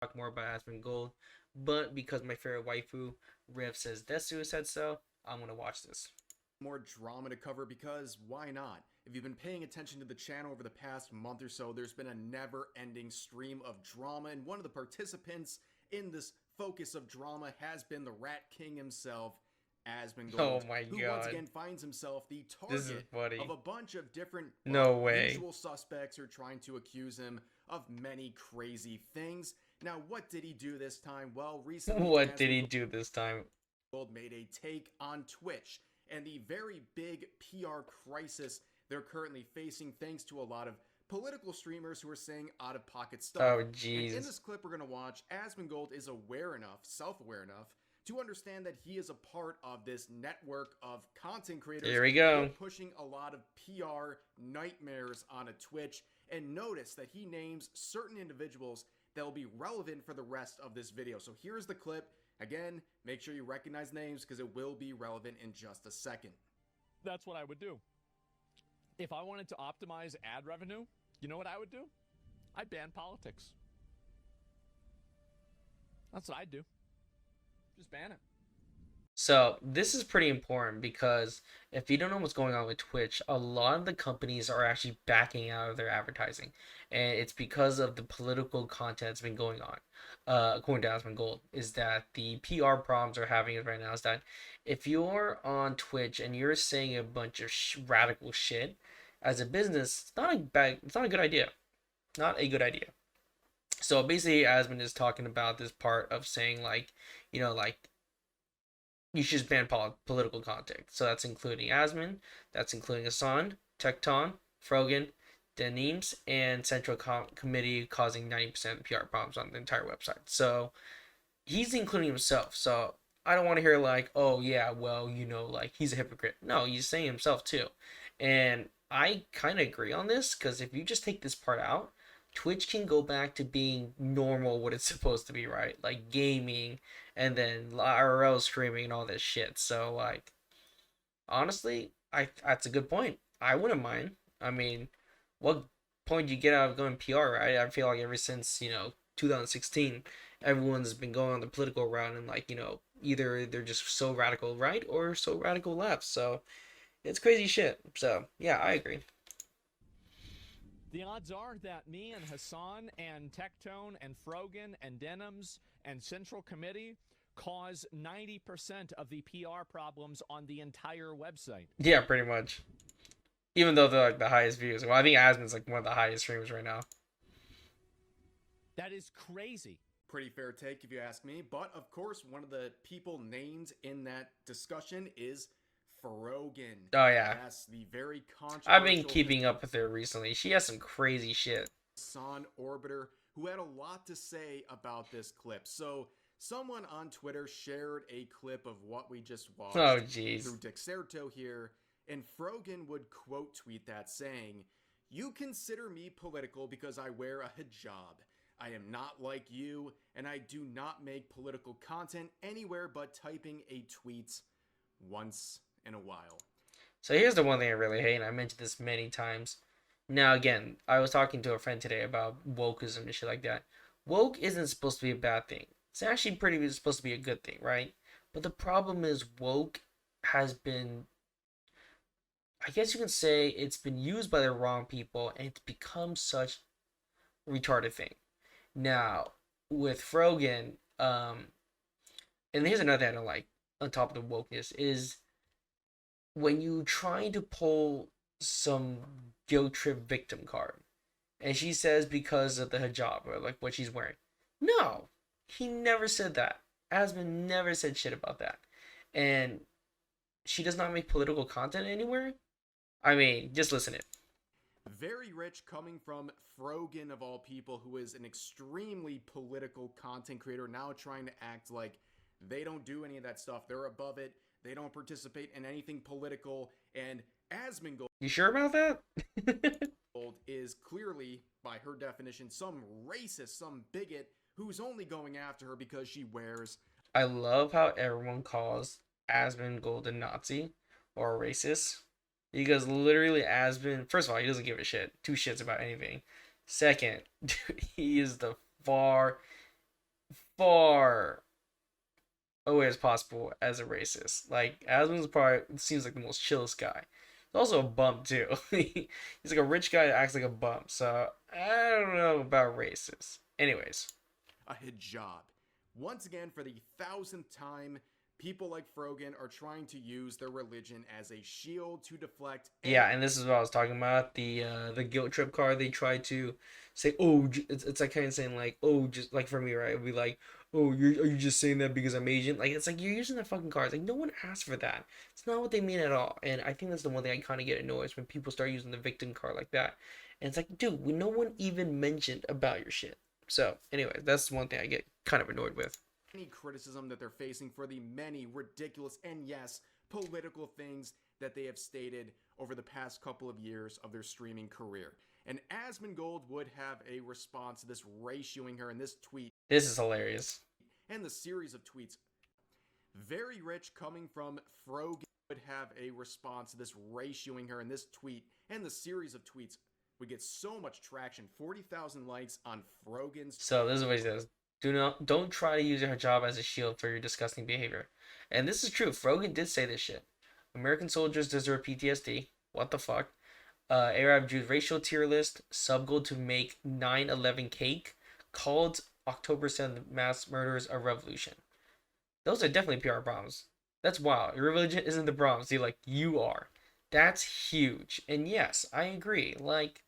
talk more about Asmongold, but because my favorite waifu, Riv says Desu said so, I'm gonna watch this. More drama to cover because why not? If you've been paying attention to the channel over the past month or so, there's been a never-ending stream of drama, and one of the participants in this focus of drama has been the Rat King himself, Oh Asmongold, my who once god, again finds himself the this is target of funny. a bunch of different, No well, way. usual suspects who are trying to accuse him of many crazy things. Now, what did he do this time? Well, recently, What did he Asmongold do this time? made a take on Twitch and the very big PR crisis they're currently facing thanks to a lot of political streamers who are saying out-of-pocket stuff. Oh And in jeez. this clip we're going to watch, Asmongold is aware enough, self-aware enough, to understand that he is a part of this network of content creators Here we who are go. pushing a lot of PR nightmares on a Twitch, and notice that he names certain individuals that will be relevant for the rest of this video. So here's the clip. Again, make sure you recognize names because it will be relevant in just a second. That's what I would do. If I wanted to optimize ad revenue, you know what I would do? I'd ban politics. That's what I'd do. Just ban it. So this is pretty important because if you don't know what's going on with Twitch, a lot of the companies are actually backing out of their advertising, and it's because of the political content that's been going on. According to Asmongold, is that the PR problems are having right now is that if you're on Twitch and you're saying a bunch of radical shit as a business, it's not a good idea, not a good idea. So basically, Asmon is talking about this part of saying like, like you should just ban political content. So that's including Asmon, that's including Asan, Tecton, Frogan, Denims, and Central Committee causing 90% of PR problems on the entire website. So he's including himself. So I don't want to hear like, oh yeah, well, like he's a hypocrite. No, he's saying himself too. And I kind of agree on this because if you just take this part out, Twitch can go back to being normal, what it's supposed to be, right? Like gaming and then IRL streaming and all this shit. So like honestly, I that's a good point. I wouldn't mind. I mean, what point do you get out of going PR, right? I feel like ever since 2016, everyone's been going on the political route and like either they're just so radical right or so radical left. So it's crazy shit. So yeah, I agree. The odds are that me and Hassan and Tectone and Frogan and Denims and Central Committee cause 90% of the PR problems on the entire website. Yeah, pretty much. Even though they're like the highest views. Well, I think Asmon's like one of the highest streamers right now. That is crazy. Pretty fair take if you ask me, but of course one of the people named in that discussion is Frogan. Oh yeah. Yes, the very controversial. I've been keeping up with her recently. She has some crazy shit. Son Orbiter, who had a lot to say about this clip. So someone on Twitter shared a clip of what we just watched jeez. through Dexerto here, and Frogan would quote tweet that saying, "You consider me political because I wear a hijab. I am not like you, and I do not make political content anywhere but typing a tweet once in a while." So here's the one thing I really hate, and I mentioned this many times. Now again, I was talking to a friend today about wokeism and shit like that. Woke isn't supposed to be a bad thing. It's actually pretty supposed to be a good thing, right? But the problem is woke has been, I guess you can say, it's been used by the wrong people, and it's become such a retarded thing. Now, with Frogan, and here's another thing I don't like on top of the wokeness is when you trying to pull some guilt trip victim card, and she says because of the hijab or like what she's wearing. No, he never said that. Asmon never said shit about that, and she does not make political content anywhere. I mean, just listen to it. Very rich coming from Frogan of all people, who is an extremely political content creator, now trying to act like they don't do any of that stuff. They're above it. They don't participate in anything political. And Asmongold, you sure about that? is clearly, by her definition, some racist, some bigot who's only going after her because she wears. I love how everyone calls Asmongold a Nazi or a racist. Because literally Asmon, first of all, he doesn't give a shit. Two shits about anything. Second, dude, he is the far far away as possible as a racist. Like Asmon's probably seems like the most chillest guy. He's also a bump too. He's like a rich guy that acts like a bump. So I don't know about racist. Anyways, a hijab. Once again, for the 1,000th time, people like Frogan are trying to use their religion as a shield to deflect. Yeah, and this is what I was talking about. The guilt trip card. They try to say, oh, it's like kind of saying like, oh, just like for me, right? It'd be like, oh, are you just saying that because I'm Asian? Like it's like you're using the fucking cards. Like no one asked for that. It's not what they mean at all. And I think that's the one thing I kind of get annoyed is when people start using the victim card like that. And it's like, dude, no one even mentioned about your shit. So anyway, that's one thing I get kind of annoyed with. Any criticism that they're facing for the many ridiculous and yes, political things that they have stated over the past couple of years of their streaming career. And Asmongold would have a response to this, ratioing her in this tweet. This is hilarious. And the series of tweets. Very rich coming from Frogan would have a response to this, ratioing her in this tweet. And the series of tweets would get so much traction, 40,000 likes on Frogan's. So this is what he says. Don't try to use your hijab as a shield for your disgusting behavior. And this is true. Frogan did say this shit. American soldiers deserve PTSD. What the fuck? Arab Jews racial tier list. Subgoal to make 9/11 cake. Called October 7th mass murders a revolution. Those are definitely PR bombs. That's wild. Your religion isn't the bombs. You're like, you are. That's huge. And yes, I agree. Like,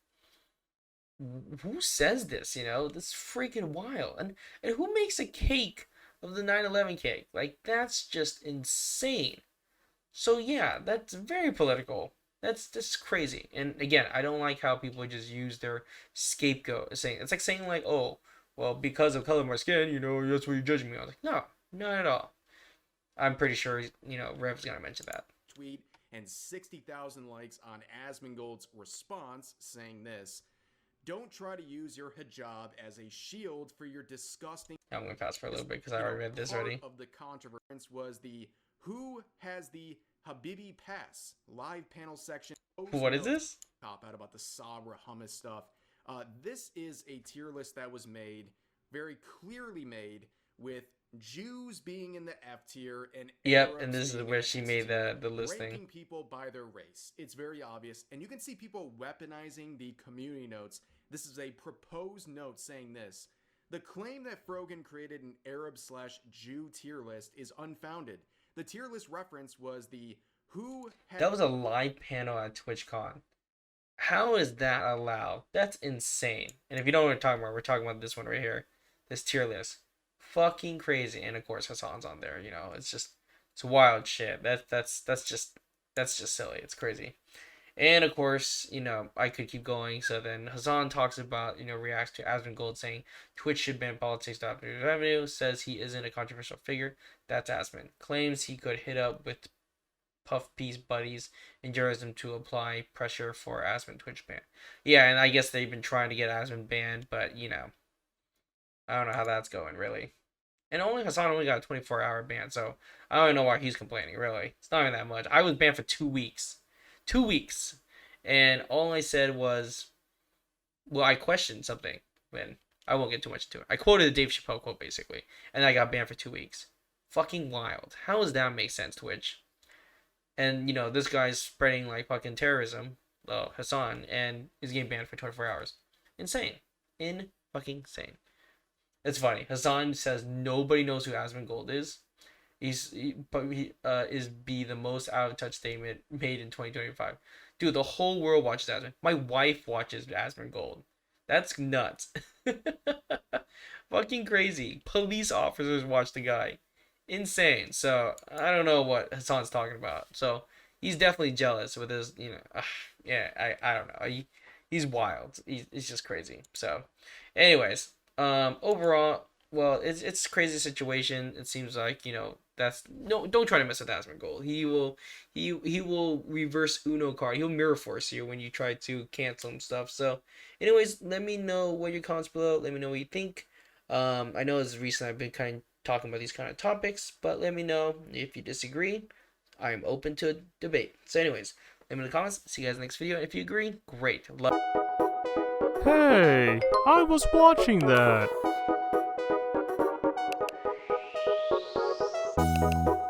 who says this? You know, this is freaking wild. And who makes a cake of the 9/11 cake? Like, that's just insane. So yeah, that's very political. That's crazy. And again, I don't like how people just use their scapegoat saying it's like saying like, oh, well, because of color of my skin, you know, that's what you're judging me. I was like, no, not at all. I'm pretty sure Rev's gonna mention that. Tweet and 60,000 likes on Asmongold's response saying this. Don't try to use your hijab as a shield for your disgusting. I'm gonna pass for a little bit because I already read this already. Part of the controversy was the who has the Habibi Pass live panel section. What is this? Top out about the Sabra hummus stuff. This is a tier list that was made, very clearly made, with Jews being in the F tier and yep, and this is where she made the listing. Ranking people by their race. It's very obvious, and you can see people weaponizing the community notes. This is a proposed note saying this. The claim that Frogan created an Arab/Jew tier list is unfounded. The tier list reference was the who had... That was a live panel at TwitchCon. How is that allowed? That's insane. And if you don't know what we're talking about this one right here. This tier list. Fucking crazy. And of course Hassan's on there, you know. It's wild shit. That's just silly. It's crazy. And of course, you know, I could keep going. So then Hassan talks about, you know, reacts to Asmongold saying Twitch should ban politics to optimize revenue, says he isn't a controversial figure. That's Asmon. Claims he could hit up with Puff Piece buddies and journalism to apply pressure for Asmon Twitch ban. Yeah, and I guess they've been trying to get Asmon banned, but you know, I don't know how that's going really. And Hassan only got a 24-hour ban, so I don't know why he's complaining, really. It's not even that much. I was banned for 2 weeks. 2 weeks. And all I said was, well, I questioned something. And I won't get too much into it. I quoted the Dave Chappelle quote, basically. And I got banned for 2 weeks. Fucking wild. How does that make sense, Twitch? And, you know, this guy's spreading, like, fucking terrorism, Hassan, and is getting banned for 24 hours. Insane. In-fucking-sane. It's funny. Hassan says nobody knows who Asmongold is. He is the most out of touch statement made in 2025. Dude, the whole world watches Asmon. My wife watches Asmongold. That's nuts. Fucking crazy. Police officers watch the guy. Insane. So I don't know what Hassan's talking about. So he's definitely jealous with his, you know, yeah, I don't know. He's wild. He's just crazy. So, anyways. Overall, well, it's a crazy situation. It seems like, you know, don't try to mess with Asmongold. He will reverse Uno card. He'll mirror force you when you try to cancel him stuff. So, anyways, let me know what your comments below. Let me know what you think. I know this is recent. I've been kind of talking about these kind of topics, but let me know if you disagree. I am open to a debate. So, anyways, let me know in the comments. See you guys in the next video. And if you agree, great. Love. Hey, I was watching that. Bye.